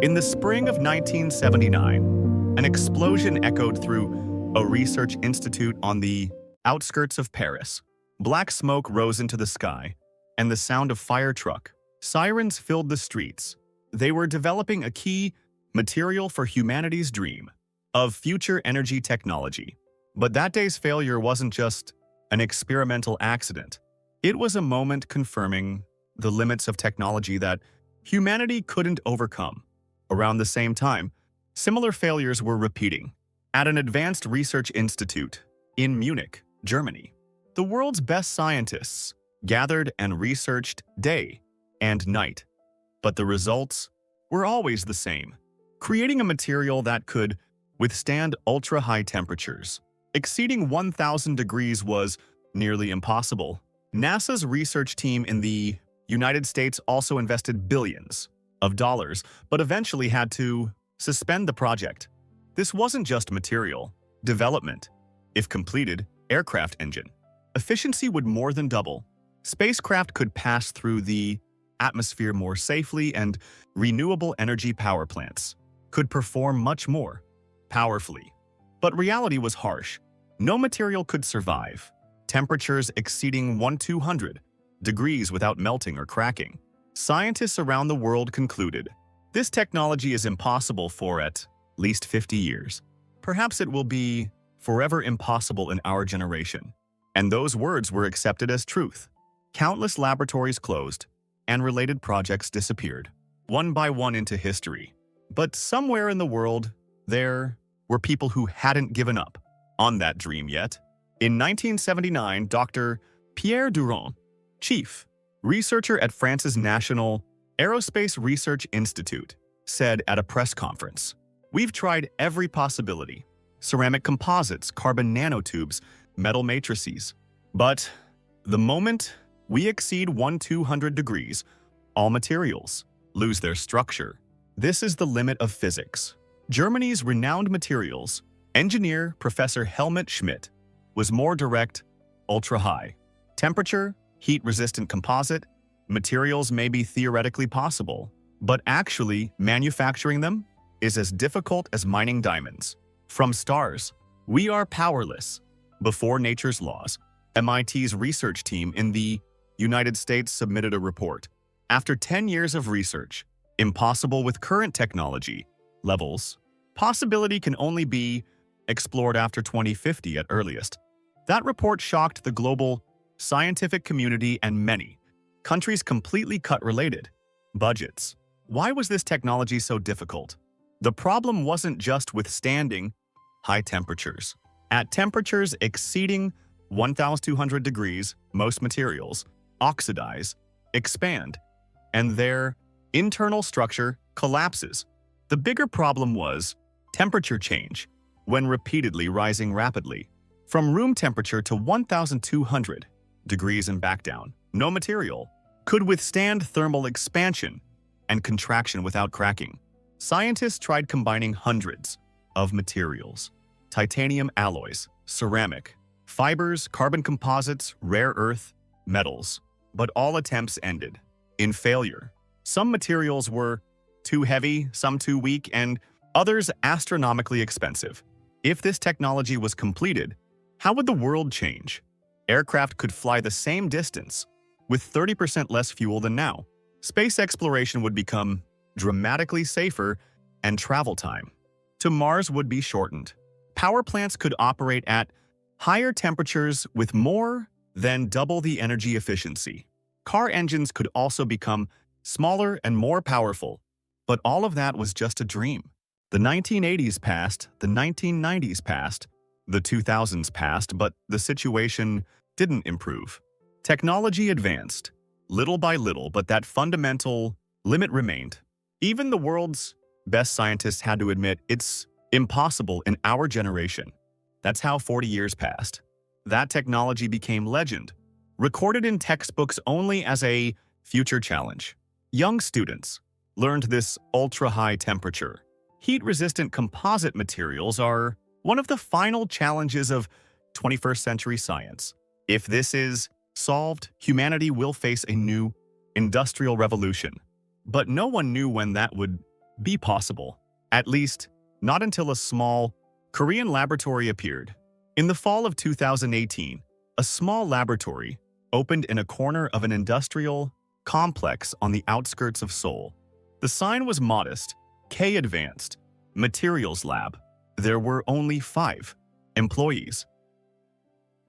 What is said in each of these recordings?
In the spring of 1979, an explosion echoed through a research institute on the outskirts of Paris. Black smoke rose into the sky, and the sound of fire truck sirens filled the streets. They were developing a key material for humanity's dream of future energy technology. But that day's failure wasn't just an experimental accident. It was a moment confirming the limits of technology that humanity couldn't overcome. Around the same time, similar failures were repeating. At an advanced research institute in Munich, Germany, the world's best scientists gathered and researched day and night. But the results were always the same. Creating a material that could withstand ultra-high temperatures exceeding 1,000 degrees was nearly impossible. NASA's research team in the United States also invested billions of dollars, but eventually had to suspend the project. This wasn't just material development. If completed, aircraft engine efficiency would more than double. Spacecraft could pass through the atmosphere more safely, and renewable energy power plants could perform much more powerfully. But reality was harsh. No material could survive temperatures exceeding 1,200 degrees without melting or cracking. Scientists around the world concluded, this technology is impossible for at least 50 years. Perhaps it will be forever impossible in our generation. And those words were accepted as truth. Countless laboratories closed, and related projects disappeared, one by one into history. But somewhere in the world, there were people who hadn't given up on that dream yet. In 1979, Dr. Pierre Durand, chief researcher at France's National Aerospace Research Institute, said at a press conference, "We've tried every possibility: ceramic composites, carbon nanotubes, metal matrices. But the moment we exceed 1,200 degrees, all materials lose their structure. This is the limit of physics." Germany's renowned materials engineer, Professor Helmut Schmidt, was more direct: ultra-high temperature, heat-resistant composite materials may be theoretically possible, but actually manufacturing them is as difficult as mining diamonds from stars. We are powerless before nature's laws. MIT's research team in the United States submitted a report. After 10 years of research, impossible with current technology levels, possibility can only be explored after 2050 at earliest. That report shocked the global scientific community, and many countries completely cut related budgets. Why was this technology so difficult? The problem wasn't just withstanding high temperatures. At temperatures exceeding 1,200 degrees, most materials oxidize, expand, and their internal structure collapses. The bigger problem was temperature change, when repeatedly rising rapidly. From room temperature to 1,200 degrees and back down, no material could withstand thermal expansion and contraction without cracking. Scientists tried combining hundreds of materials: titanium alloys, ceramic, fibers, carbon composites, rare earth, metals. But all attempts ended in failure. Some materials were too heavy, some too weak, and others astronomically expensive. If this technology was completed, how would the world change? Aircraft could fly the same distance with 30% less fuel than now. Space exploration would become dramatically safer, and travel time to Mars would be shortened. Power plants could operate at higher temperatures with more than double the energy efficiency. Car engines could also become smaller and more powerful. But all of that was just a dream. The 1980s passed, the 1990s passed, the 2000s passed, but the situation didn't improve. Technology advanced, little by little, but that fundamental limit remained. Even the world's best scientists had to admit it's impossible in our generation. That's how 40 years passed. That technology became legend, recorded in textbooks only as a future challenge. Young students learned this ultra-high temperature, heat-resistant composite materials are one of the final challenges of 21st century science. If this is solved, humanity will face a new industrial revolution. But no one knew when that would be possible. At least, not until a small Korean laboratory appeared. In the fall of 2018, a small laboratory opened in a corner of an industrial complex on the outskirts of Seoul. The sign was modest, K Advanced Materials Lab. There were only 5 employees.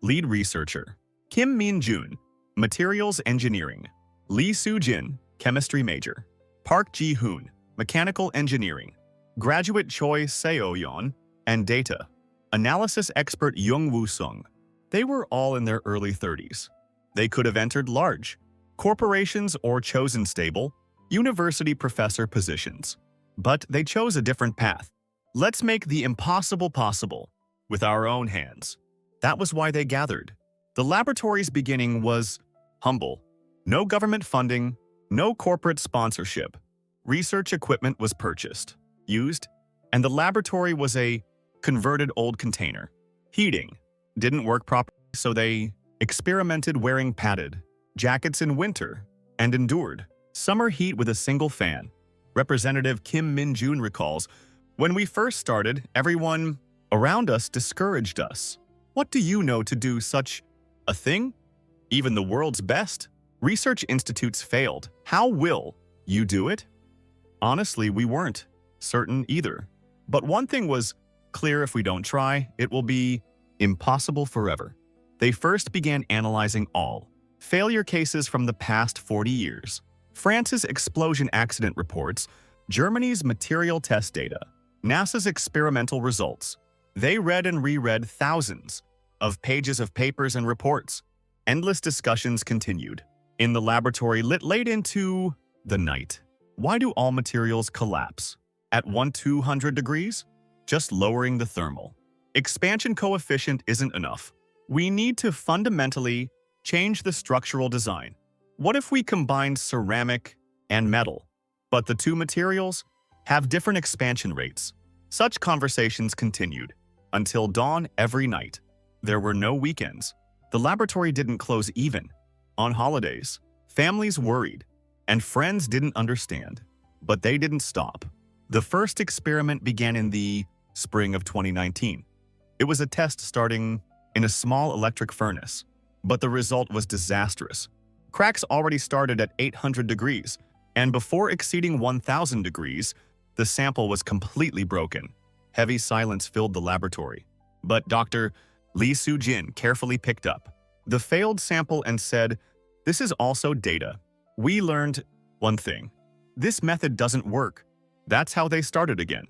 Lead researcher, Kim Min-jun, Materials Engineering. Lee Soo-jin, Chemistry Major. Park Ji-hoon, Mechanical Engineering. Graduate Choi Seo-yeon, and Data Analysis Expert Young Woo-sung. They were all in their early 30s. They could have entered large corporations or chosen stable university professor positions. But they chose a different path. Let's make the impossible possible with our own hands. That was why they gathered. The laboratory's beginning was humble. No government funding, no corporate sponsorship. Research equipment was purchased, used, and the laboratory was a converted old container. Heating didn't work properly, so they experimented wearing padded jackets in winter and endured summer heat with a single fan. Representative Kim Min-jun recalls, "When we first started, everyone around us discouraged us. What do you know to do such a thing? Even the world's best research institutes failed. How will you do it?" Honestly, we weren't certain either. But one thing was clear: if we don't try, it will be impossible forever. They first began analyzing all failure cases from the past 40 years. France's explosion accident reports, Germany's material test data, NASA's experimental results. They read and reread thousands of pages of papers and reports. Endless discussions continued. In the laboratory late into the night. Why do all materials collapse? At 200 degrees? Just lowering the thermal expansion coefficient isn't enough. We need to fundamentally change the structural design. What if we combined ceramic and metal? But the two materials have different expansion rates. Such conversations continued until dawn every night. There were no weekends. The laboratory didn't close even on holidays. Families worried, and friends didn't understand. But they didn't stop. The first experiment began in the spring of 2019. It was a test starting in a small electric furnace, but the result was disastrous. Cracks already started at 800 degrees, and before exceeding 1000 degrees, the sample was completely broken. Heavy silence filled the laboratory. But Dr. Lee Soo-jin carefully picked up the failed sample and said, "This is also data. We learned one thing. This method doesn't work." That's how they started again.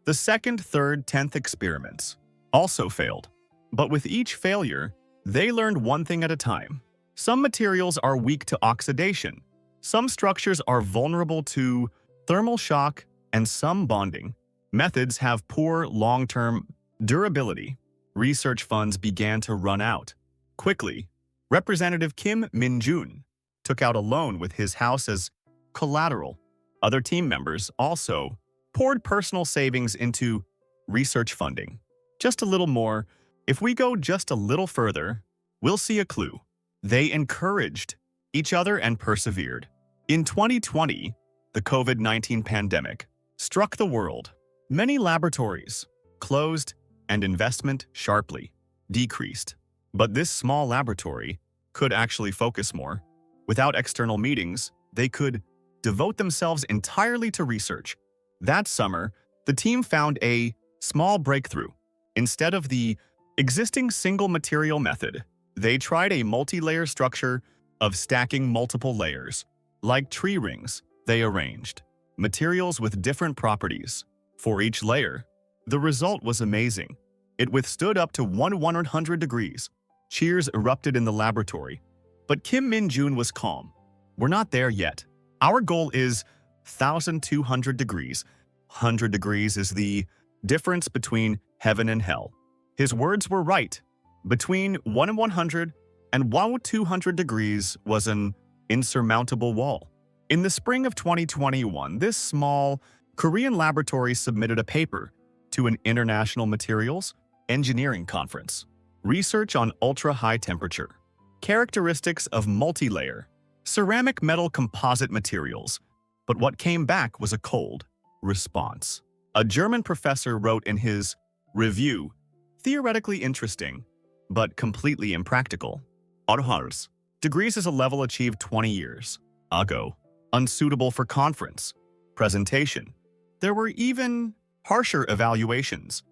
The second, third, 10th experiments also failed. But with each failure, they learned one thing at a time. Some materials are weak to oxidation. Some structures are vulnerable to thermal shock, and some bonding methods have poor long-term durability. Research funds began to run out. Quickly, Representative Kim Min-jun took out a loan with his house as collateral. Other team members also poured personal savings into research funding. Just a little more. If we go just a little further, we'll see a clue. They encouraged each other and persevered. In 2020, the COVID-19 pandemic struck the world. Many laboratories closed and investment sharply decreased. But this small laboratory could actually focus more. Without external meetings, they could devote themselves entirely to research. That summer, the team found a small breakthrough. Instead of the existing single material method, they tried a multi-layer structure of stacking multiple layers. Like tree rings, they arranged materials with different properties for each layer. The result was amazing. It withstood up to 100 degrees. Cheers erupted in the laboratory. But Kim Min-jun was calm. "We're not there yet. Our goal is 1200 degrees. 100 degrees is the difference between heaven and hell." His words were right. Between 100 and 200 degrees was an insurmountable wall. In the spring of 2021, this small Korean laboratory submitted a paper to an international materials engineering conference. Research on ultra-high temperature, characteristics of multi-layer, ceramic metal composite materials. But what came back was a cold, response. A German professor wrote in his review, theoretically interesting, but completely impractical. Autohars. Degrees is a level achieved 20 years ago. Unsuitable for conference. Presentation. There were even harsher evaluations.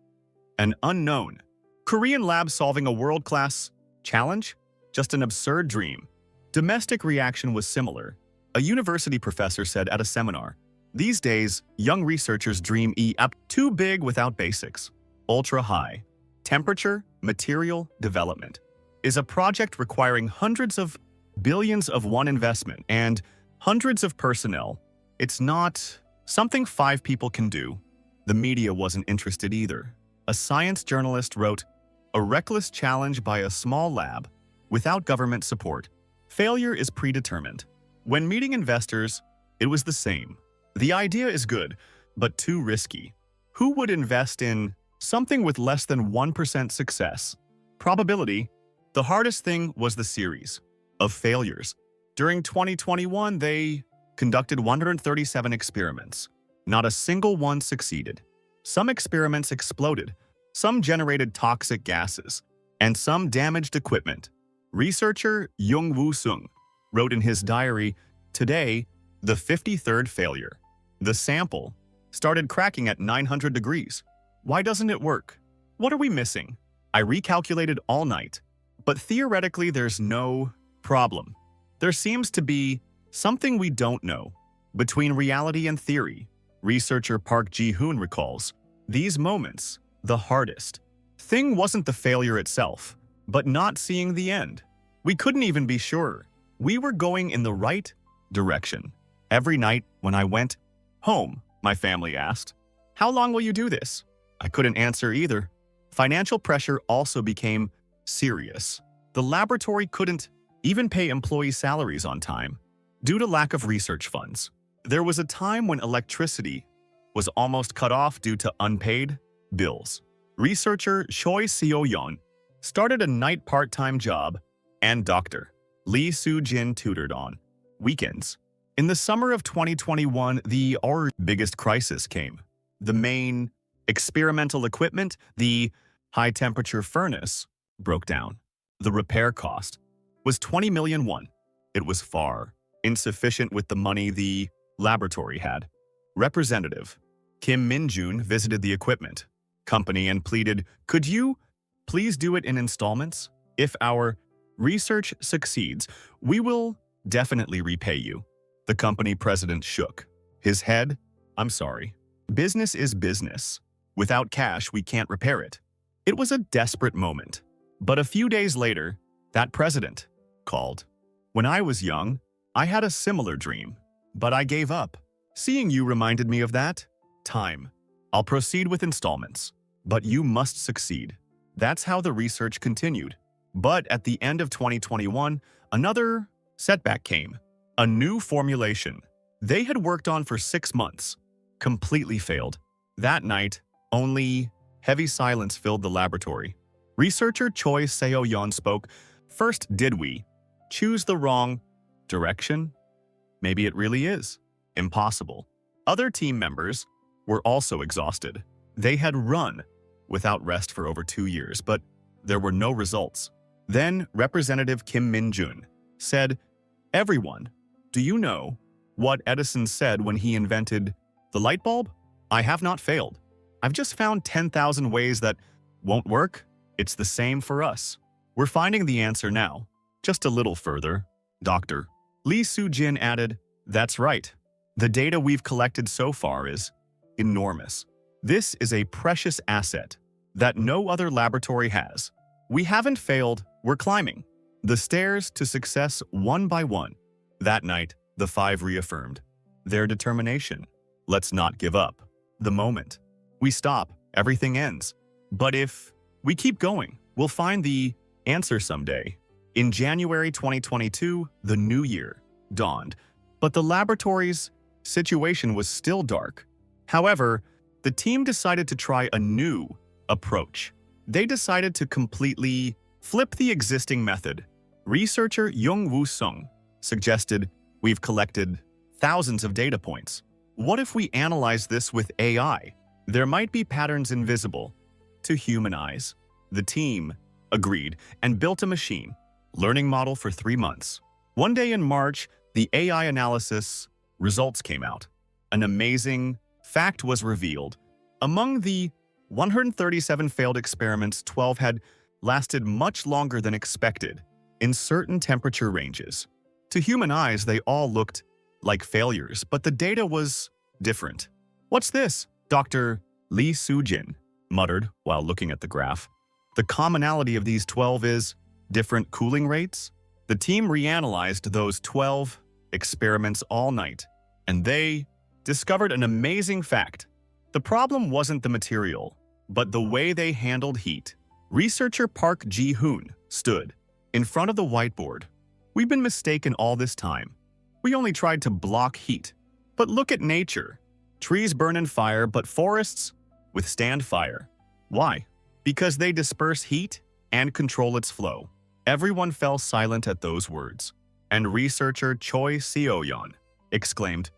An unknown. Korean lab solving a world-class challenge? Just an absurd dream. Domestic reaction was similar. A university professor said at a seminar, "These days, young researchers dream up too big without basics. Ultra high. Temperature, material, development is a project requiring hundreds of billions of won investment and hundreds of personnel. It's not something 5 people can do." The media wasn't interested either. A science journalist wrote, "A reckless challenge by a small lab without government support. Failure is predetermined." When meeting investors, it was the same. The idea is good, but too risky. Who would invest in something with less than 1% success probability? The hardest thing was the series of failures. During 2021, they conducted 137 experiments. Not a single one succeeded. Some experiments exploded, some generated toxic gases, and some damaged equipment. Researcher Jung Woo-sung wrote in his diary, "Today, the 53rd failure. The sample started cracking at 900 degrees. Why doesn't it work? What are we missing? I recalculated all night, but theoretically there's no problem. There seems to be something we don't know between reality and theory." Researcher Park Ji-hoon recalls, "These moments, the hardest thing wasn't the failure itself, but not seeing the end. We couldn't even be sure we were going in the right direction. Every night when I went home, my family asked, 'How long will you do this?' I couldn't answer either." Financial pressure also became serious. The laboratory couldn't even pay employee salaries on time due to lack of research funds. There was a time when electricity was almost cut off due to unpaid bills. Researcher Choi Seo-yeon started a night part-time job, and Dr. Lee Soo-jin tutored on weekends. In the summer of 2021, the biggest crisis came. The main experimental equipment, the high-temperature furnace, broke down. The repair cost was 20 million won. It was far insufficient with the money the laboratory had. Representative Kim Min-jun visited the equipment company and pleaded, "Could you please do it in installments? If our research succeeds, we will definitely repay you." The company president shook his head. "I'm sorry. Business is business. Without cash, we can't repair it." It was a desperate moment. But a few days later, that president called. "When I was young, I had a similar dream, but I gave up. Seeing you reminded me of that time. I'll proceed with installments, but you must succeed." That's how the research continued. But at the end of 2021, another setback came. A new formulation they had worked on for 6 months completely failed. That night, only heavy silence filled the laboratory. Researcher Choi Seo-yeon spoke, "First, did we choose the wrong direction? Maybe it really is impossible." Other team members were also exhausted. They had run without rest for over 2 years, but there were no results. Then Representative Kim Min-jun said, "Everyone, do you know what Edison said when he invented the light bulb? I have not failed. I've just found 10,000 ways that won't work. It's the same for us. We're finding the answer now, just a little further." Dr. Lee Soo-jin added, "That's right. The data we've collected so far is enormous. This is a precious asset that no other laboratory has. We haven't failed, we're climbing the stairs to success one by one." That night, the 5 reaffirmed their determination. "Let's not give up. The moment we stop, everything ends. But if we keep going, we'll find the answer someday." In January 2022, the new year dawned, but the laboratory's situation was still dark. However, the team decided to try a new approach. They decided to completely flip the existing method. Researcher Jung Woo-sung suggested, "We've collected thousands of data points. What if we analyze this with AI? There might be patterns invisible to human eyes. The team agreed and built a machine learning model for 3 months. One day in March, the AI analysis results came out. An amazing fact was revealed. Among the 137 failed experiments, 12 had lasted much longer than expected in certain temperature ranges. To human eyes, they all looked like failures, but the data was different. "What's this?" Dr. Lee Soo-jin muttered while looking at the graph. "The commonality of these 12 is different cooling rates." The team reanalyzed those 12 experiments all night, and they discovered an amazing fact. The problem wasn't the material, but the way they handled heat. Researcher Park Ji-hoon stood in front of the whiteboard. "We've been mistaken all this time. We only tried to block heat. But look at nature. Trees burn in fire, but forests withstand fire. Why? Because they disperse heat and control its flow." Everyone fell silent at those words, and researcher Choi Seo-yeon exclaimed,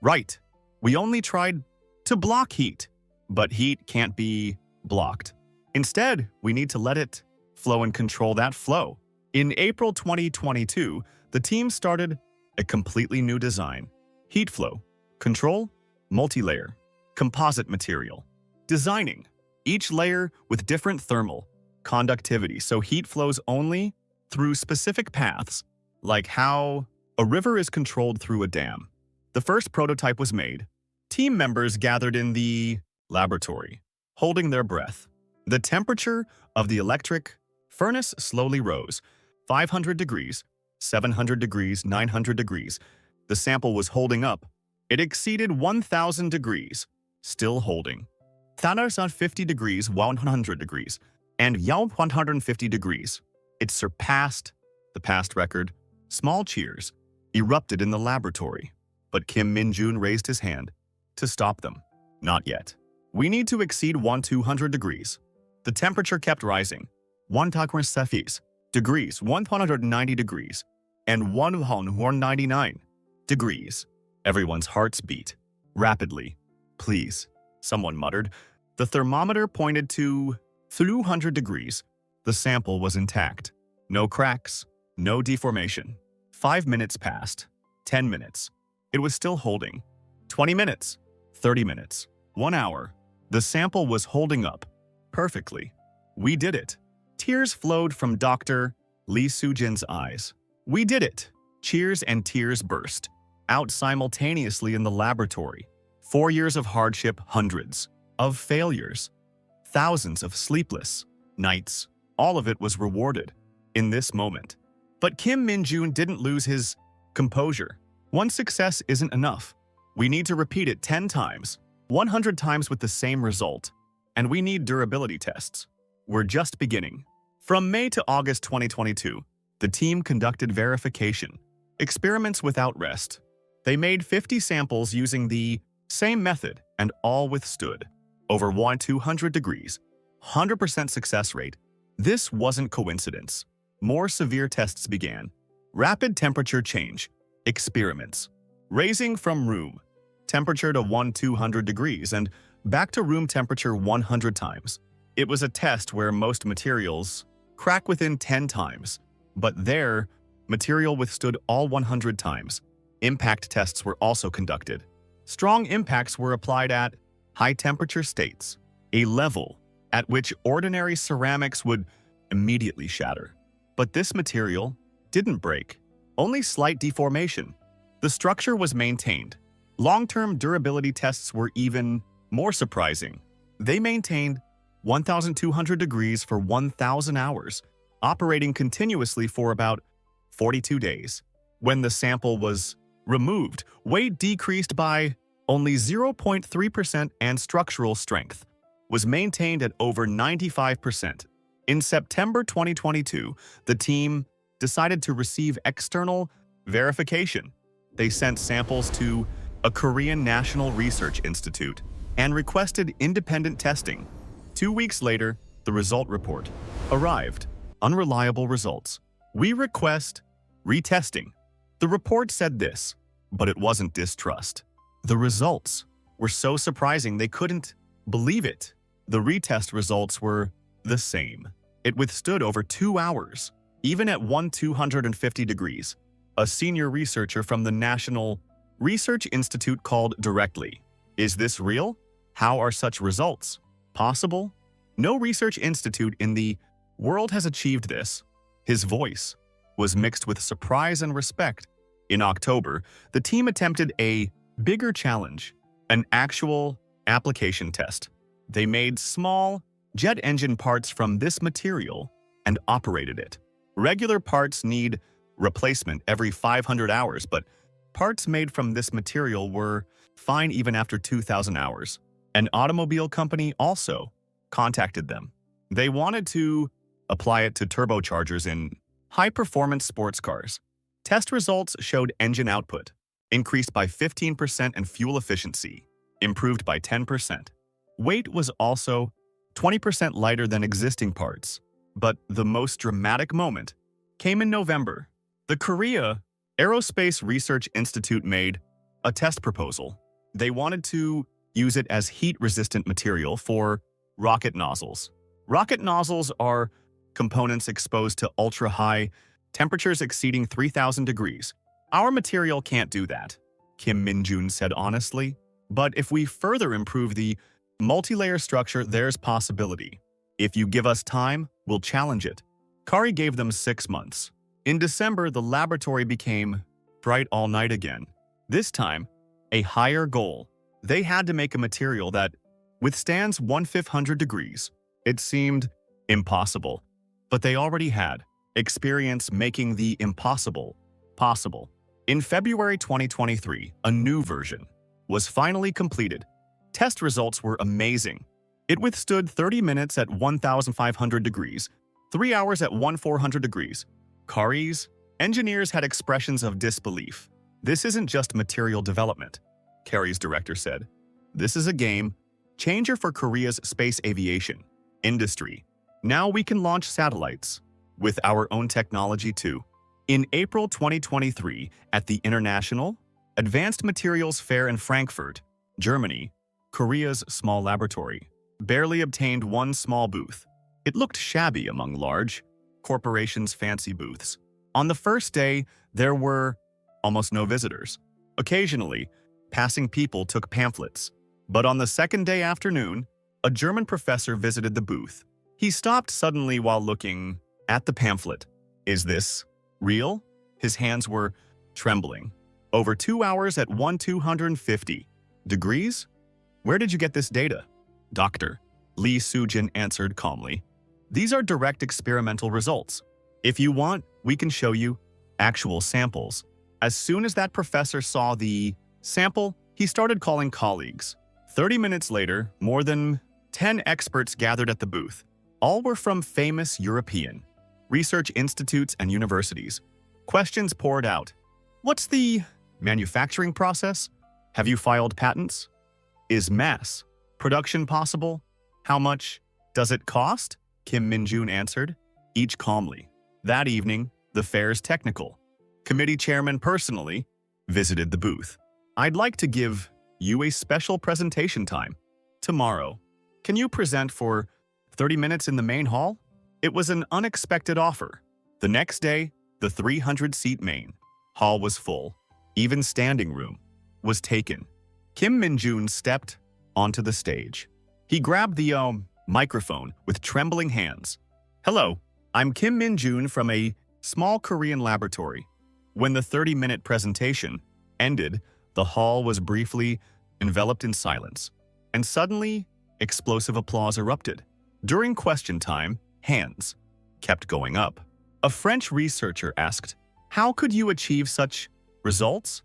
"Right, we only tried to block heat, but heat can't be blocked. Instead, we need to let it flow and control that flow." In April 2022, the team started a completely new design. Heat flow, control, multi-layer, composite material. Designing each layer with different thermal conductivity so heat flows only through specific paths, like how a river is controlled through a dam. The first prototype was made. Team members gathered in the laboratory, holding their breath. The temperature of the electric furnace slowly rose. 500 degrees, 700 degrees, 900 degrees. The sample was holding up. It exceeded 1,000 degrees, still holding. 1,050 degrees, 100 degrees, and 150 degrees. It surpassed the past record. Small cheers erupted in the laboratory, but Kim Min-jun raised his hand to stop them. "Not yet. We need to exceed 200 degrees." The temperature kept rising. 1,000 degrees, 190 degrees, and 199 degrees. Everyone's hearts beat rapidly. "Please," someone muttered. The thermometer pointed to 200 degrees. The sample was intact. No cracks, no deformation. 5 minutes passed. 10 minutes. It was still holding. 20 minutes. 30 minutes. 1 hour. The sample was holding up perfectly. "We did it." Tears flowed from Dr. Lee Soo-jin's eyes. "We did it." Cheers and tears burst out simultaneously in the laboratory. 4 years of hardship, hundreds of failures, thousands of sleepless nights. All of it was rewarded in this moment. But Kim Min-jun didn't lose his composure. "One success isn't enough. We need to repeat it 10 times, 100 times with the same result. And we need durability tests. We're just beginning." From May to August 2022, the team conducted verification experiments without rest. They made 50 samples using the same method, and all withstood over 200 degrees, 100% success rate. This wasn't coincidence. More severe tests began. Rapid temperature change experiments, raising from room temperature to 200 degrees and back to room temperature 100 times. It was a test where most materials crack within 10 times, but their material withstood all 100 times. Impact tests were also conducted. Strong impacts were applied at high-temperature states, a level at which ordinary ceramics would immediately shatter. But this material didn't break, only slight deformation. The structure was maintained. Long-term durability tests were even more surprising. They maintained 1,200 degrees for 1,000 hours, operating continuously for about 42 days. When the sample was removed, weight decreased by only 0.3% and structural strength was maintained at over 95%. In September 2022, the team decided to receive external verification. They sent samples to a Korean National Research Institute and requested independent testing. 2 weeks later, the result report arrived. Unreliable results. "We request retesting." The report said this, but it wasn't distrust. The results were so surprising they couldn't believe it. The retest results were the same. It withstood over 2 hours, even at 250 degrees. A senior researcher from the National Research Institute called directly. Is this real? How are such results possible? No research institute in the world has achieved this. His voice was mixed with surprise and respect. In October, the team attempted a bigger challenge, an actual application test. They made small jet engine parts from this material and operated it. Regular parts need replacement every 500 hours, but parts made from this material were fine even after 2,000 hours. An automobile company also contacted them. They wanted to apply it to turbochargers in high-performance sports cars. Test results showed engine output increased by 15% and fuel efficiency improved by 10%. Weight was also 20% lighter than existing parts. But the most dramatic moment came in November. The Korea Aerospace Research Institute made a test proposal. They wanted to use it as heat-resistant material for rocket nozzles. Rocket nozzles are components exposed to ultra-high temperatures exceeding 3,000 degrees. Our material can't do that, Kim Min-jun said honestly. But if we further improve the multi-layer structure, there's possibility. If you give us time, we'll challenge it. Kari gave them 6 months. In December, the laboratory became bright all night again. This time, a higher goal. They had to make a material that withstands 1,500 degrees. It seemed impossible, but they already had experience making the impossible possible. In February 2023, a new version was finally completed. Test results were amazing. It withstood 30 minutes at 1,500 degrees, 3 hours at 1,400 degrees. Kari's engineers had expressions of disbelief. This isn't just material development, Kari's director said. This is a game changer for Korea's space aviation industry. Now we can launch satellites with our own technology too. In April 2023, at the International Advanced Materials Fair in Frankfurt, Germany, Korea's small laboratory barely obtained one small booth. It looked shabby among large corporations' fancy booths. On the first day, there were almost no visitors. Occasionally, passing people took pamphlets. But on the second day afternoon, a German professor visited the booth. He stopped suddenly while looking at the pamphlet. Is this real? His hands were trembling. Over 2 hours at 1,250 degrees? Where did you get this data? Dr. Lee Soo-jin answered calmly. These are direct experimental results. If you want, we can show you actual samples. As soon as that professor saw the sample, he started calling colleagues. 30 minutes later, more than 10 experts gathered at the booth. All were from famous European research institutes and universities. Questions poured out. What's the manufacturing process? Have you filed patents? Is mass production possible? How much does it cost? Kim Min-jun answered, each calmly. That evening, the fair's technical committee chairman personally visited the booth. I'd like to give you a special presentation time. Tomorrow. Can you present for 30 minutes in the main hall? It was an unexpected offer. The next day, the 300-seat main hall was full. Even standing room was taken. Kim Min-jun stepped onto the stage. He grabbed the microphone with trembling hands. Hello, I'm Kim Min-jun from a small Korean laboratory. When the 30-minute presentation ended, the hall was briefly enveloped in silence, and suddenly, explosive applause erupted. During question time, hands kept going up. A French researcher asked, "How could you achieve such results?"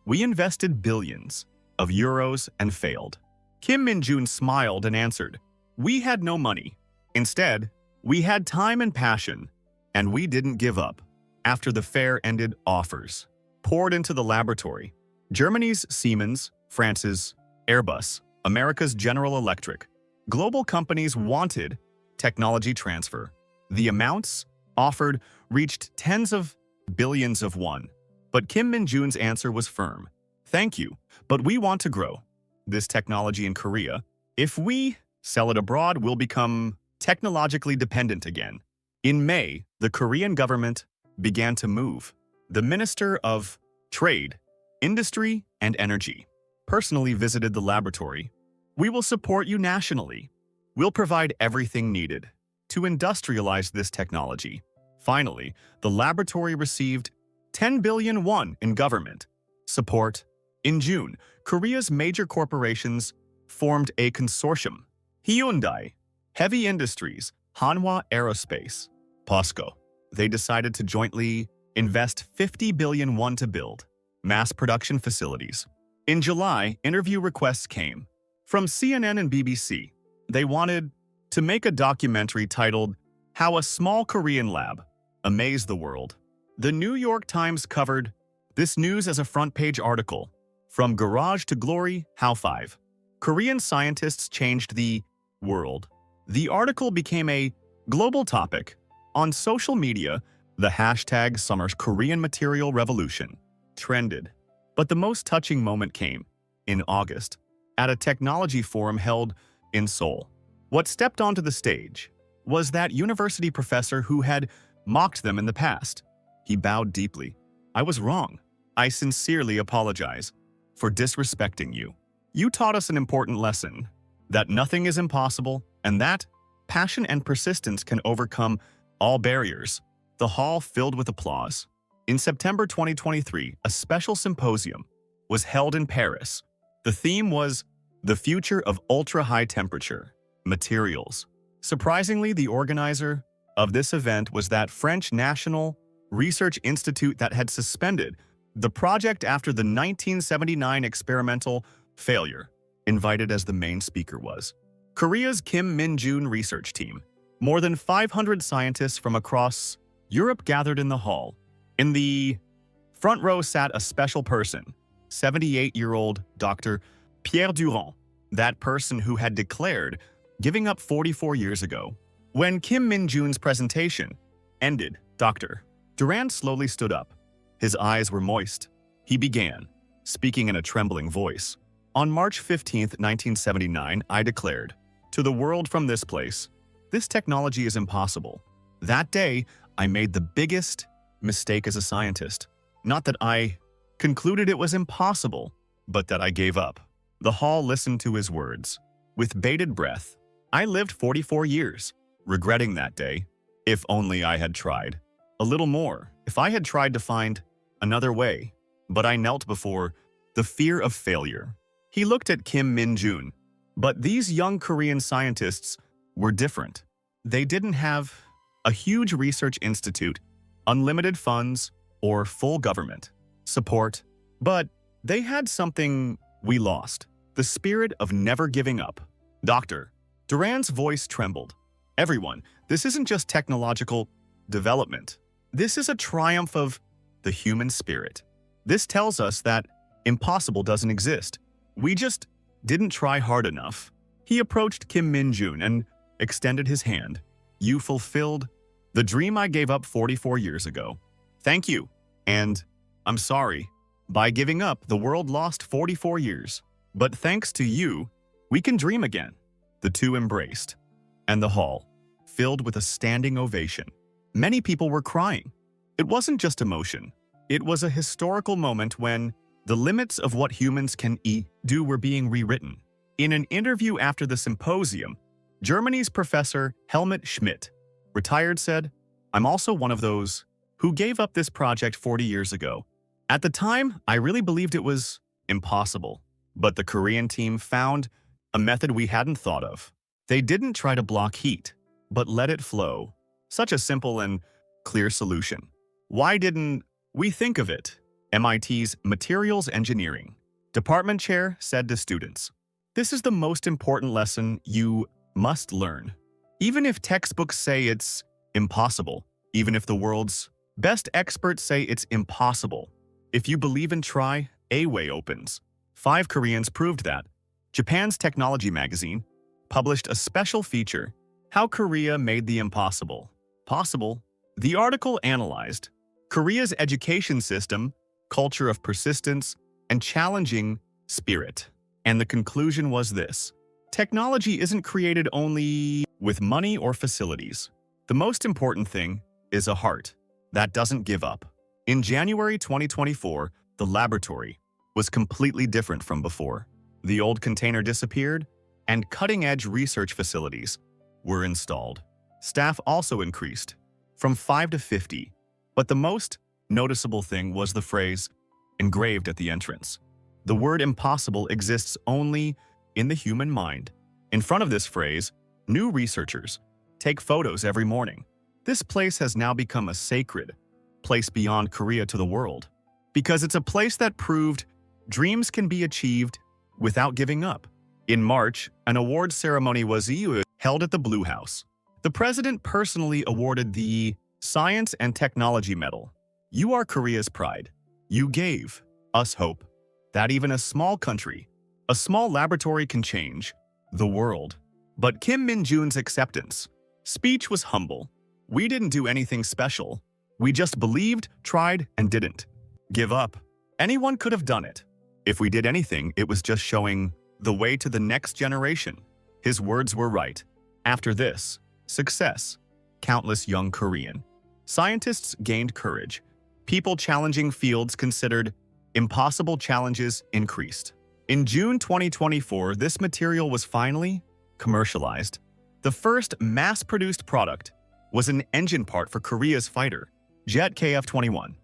"We invested billions of euros and failed." Kim Min-jun smiled and answered, "We had no money. Instead, we had time and passion, and we didn't give up." After the fair ended, offers poured into the laboratory. Germany's Siemens, France's Airbus, America's General Electric. Global companies wanted technology transfer. The amounts offered reached tens of billions of won. But Kim Min-jun's answer was firm. Thank you, but we want to grow this technology in Korea. If we sell it abroad, we'll become technologically dependent again. In May, the Korean government began to move. The Minister of Trade, Industry, and Energy personally visited the laboratory. We will support you nationally. We'll provide everything needed to industrialize this technology. Finally, the laboratory received 10 billion won in government support. In June, Korea's major corporations formed a consortium. Hyundai, Heavy Industries, Hanwha Aerospace, POSCO. They decided to jointly invest 50 billion won to build mass production facilities. In July, interview requests came from CNN and BBC. They wanted to make a documentary titled How a Small Korean Lab Amazed the World. The New York Times covered this news as a front-page article. From Garage to Glory, How 5 Korean Scientists Changed the World. The article became a global topic. On social media, the hashtag Summer's Korean Material Revolution trended. But the most touching moment came in August at a technology forum held in Seoul. What stepped onto the stage was that university professor who had mocked them in the past. He bowed deeply. I was wrong. I sincerely apologize for disrespecting you. You taught us an important lesson, that nothing is impossible and that passion and persistence can overcome all barriers. The hall filled with applause. In September 2023, a special symposium was held in Paris. The theme was the future of ultra-high temperature materials. Surprisingly, the organizer of this event was that French National Research Institute that had suspended the project after the 1979 experimental failure. Invited as the main speaker was Korea's Kim Min-joon research team. More than 500 scientists from across Europe gathered in the hall. In the front row sat a special person, 78-year-old Dr. Pierre Durand, that person who had declared giving up 44 years ago. When Kim Min-joon's presentation ended, Dr. Durand slowly stood up. His eyes were moist. He began, speaking in a trembling voice. On March 15, 1979, I declared, to the world from this place, this technology is impossible. That day, I made the biggest mistake as a scientist. Not that I concluded it was impossible, but that I gave up. The hall listened to his words. With bated breath, I lived 44 years, regretting that day. If only I had tried a little more. If I had tried to find another way. But I knelt before the fear of failure. He looked at Kim Min-joon. But these young Korean scientists were different. They didn't have a huge research institute, unlimited funds, or full government support. But they had something we lost. The spirit of never giving up. Dr. Durand's voice trembled. Everyone, this isn't just technological development. This is a triumph of the human spirit. This tells us that impossible doesn't exist. We just didn't try hard enough. He approached Kim Min-joon and extended his hand. You fulfilled the dream I gave up 44 years ago. Thank you. And I'm sorry. By giving up, the world lost 44 years. But thanks to you, we can dream again. The two embraced, and the hall filled with a standing ovation. Many people were crying. It wasn't just emotion. It was a historical moment when the limits of what humans can do were being rewritten. In an interview after the symposium, Germany's Professor Helmut Schmidt, retired, said, I'm also one of those who gave up this project 40 years ago. At the time, I really believed it was impossible. But the Korean team found a method we hadn't thought of. They didn't try to block heat, but let it flow. Such a simple and clear solution. Why didn't we think of it? MIT's Materials Engineering Department Chair said to students, this is the most important lesson you must learn. Even if textbooks say it's impossible, even if the world's best experts say it's impossible, if you believe and try, a way opens. 5 Koreans proved that. Japan's technology magazine published a special feature, How Korea Made the Impossible Possible. The article analyzed Korea's education system, culture of persistence, and challenging spirit. And the conclusion was this: technology isn't created only with money or facilities. The most important thing is a heart that doesn't give up. In January 2024, the laboratory was completely different from before. The old container disappeared, and cutting-edge research facilities were installed. Staff also increased from 5 to 50, but the most noticeable thing was the phrase engraved at the entrance. The word impossible exists only in the human mind. In front of this phrase, new researchers take photos every morning. This place has now become a sacred place beyond Korea to the world, because it's a place that proved dreams can be achieved without giving up. In March, an awards ceremony was held at the Blue House. The president personally awarded the Science and Technology Medal. You are Korea's pride. You gave us hope that even a small country, a small laboratory can change the world. But Kim Min-jun's acceptance speech was humble. We didn't do anything special. We just believed, tried, and didn't give up. Anyone could have done it. If we did anything, it was just showing the way to the next generation. His words were right. After this success, countless young Korean scientists gained courage. People challenging fields considered impossible challenges increased. In June 2024, this material was finally commercialized. The first mass-produced product was an engine part for Korea's fighter jet KF-21.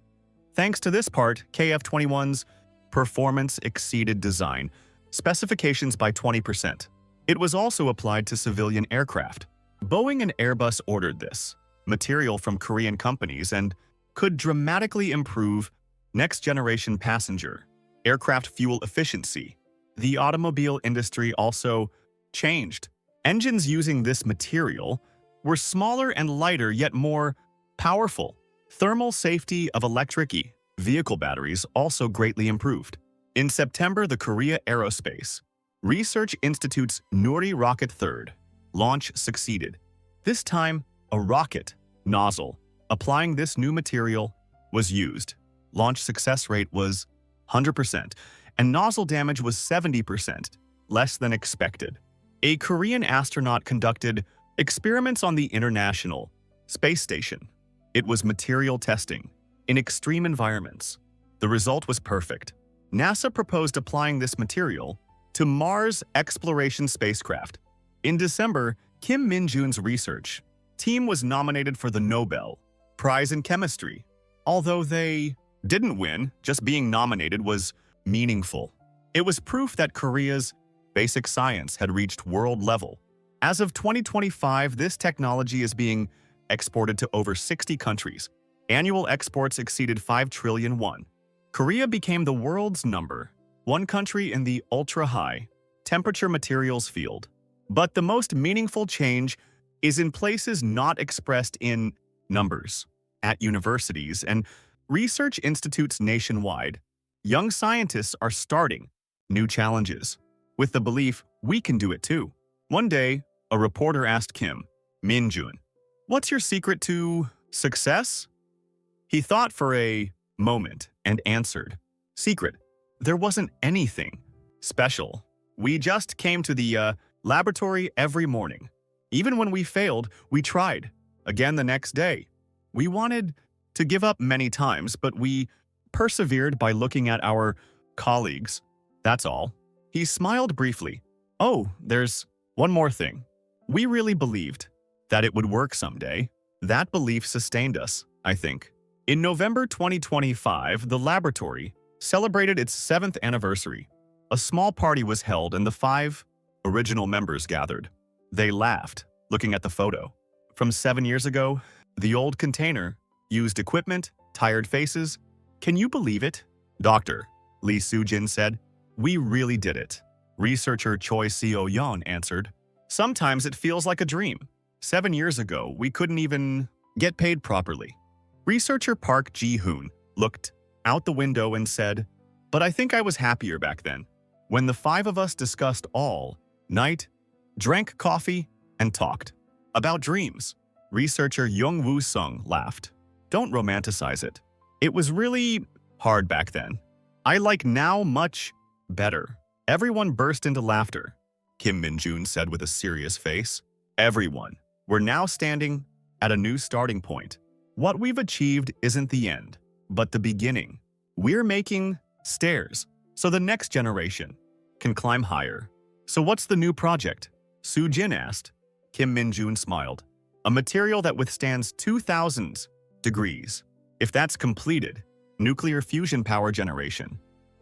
Thanks to this part, KF-21's performance exceeded design specifications by 20%. It was also applied to civilian aircraft. Boeing and Airbus ordered this material from Korean companies and could dramatically improve next-generation passenger aircraft fuel efficiency. The automobile industry also changed. Engines using this material were smaller and lighter yet more powerful. Thermal safety of electric vehicle batteries also greatly improved. In September, the Korea Aerospace Research Institute's Nuri rocket third launch succeeded. This time, a rocket nozzle applying this new material was used. Launch success rate was 100%, and nozzle damage was 70%, less than expected. A Korean astronaut conducted experiments on the International Space Station. It was material testing in extreme environments. The result was perfect. NASA proposed applying this material to Mars exploration spacecraft. In December, Kim Min-jun's research team was nominated for the Nobel Prize in Chemistry. Although they didn't win, just being nominated was meaningful. It was proof that Korea's basic science had reached world level. As of 2025, this technology is being exported to over 60 countries. Annual exports exceeded 5 trillion won. Korea became the world's #1 country in the ultra-high temperature materials field. But the most meaningful change is in places not expressed in numbers. At universities and research institutes nationwide, young scientists are starting new challenges with the belief we can do it too. One day, a reporter asked Kim Min-jun, "What's your secret to success?" He thought for a moment and answered, "Secret. There wasn't anything special. We just came to the laboratory every morning. Even when we failed, we tried again the next day. We wanted to give up many times, but we persevered by looking at our colleagues. That's all." He smiled briefly. "Oh, there's one more thing. We really believed that it would work someday. That belief sustained us, I think." In November 2025, the laboratory celebrated its 7th anniversary. A small party was held and the 5 original members gathered. They laughed, looking at the photo. From 7 years ago, the old container, used equipment, tired faces. "Can you believe it?" Dr. Lee Soo-jin said. "We really did it." Researcher Choi Seo-yeon answered. "Sometimes it feels like a dream. 7 years ago, we couldn't even get paid properly." Researcher Park Ji-hoon looked out the window and said, "But I think I was happier back then, when the 5 of us discussed all night, drank coffee, and talked about dreams." Researcher Young Woo-sung laughed. "Don't romanticize it. It was really hard back then. I like now much better. Everyone burst into laughter. Kim Min-jun said with a serious face. Everyone. We're now standing at a new starting point. What we've achieved isn't the end, but the beginning. We're making stairs, so the next generation can climb higher. So what's the new project? Soo Jin asked. Kim Min-jun smiled. A material that withstands 2,000 degrees. If that's completed, nuclear fusion power generation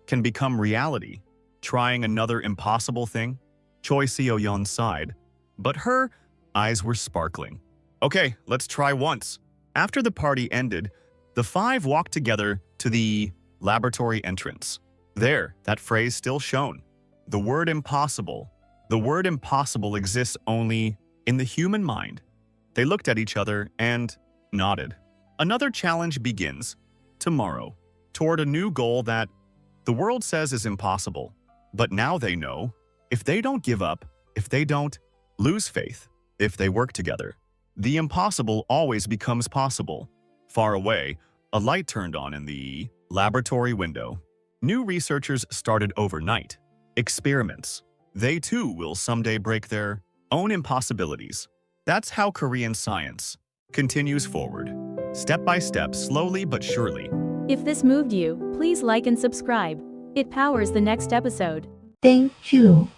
can become reality. Trying another impossible thing? Choi Seo-yeon sighed, but her eyes were sparkling. Okay, let's try once. After the party ended, the five walked together to the laboratory entrance. There, that phrase still shone. The word impossible. The word impossible exists only in the human mind. They looked at each other and nodded. Another challenge begins tomorrow toward a new goal that the world says is impossible. But now they know, if they don't give up, if they don't lose faith, if they work together, the impossible always becomes possible. Far away, a light turned on in the laboratory window. New researchers started overnight. Experiments. They too will someday break their own impossibilities. That's how Korean science continues forward, step by step, slowly but surely. If this moved you, please like and subscribe. It powers the next episode. Thank you.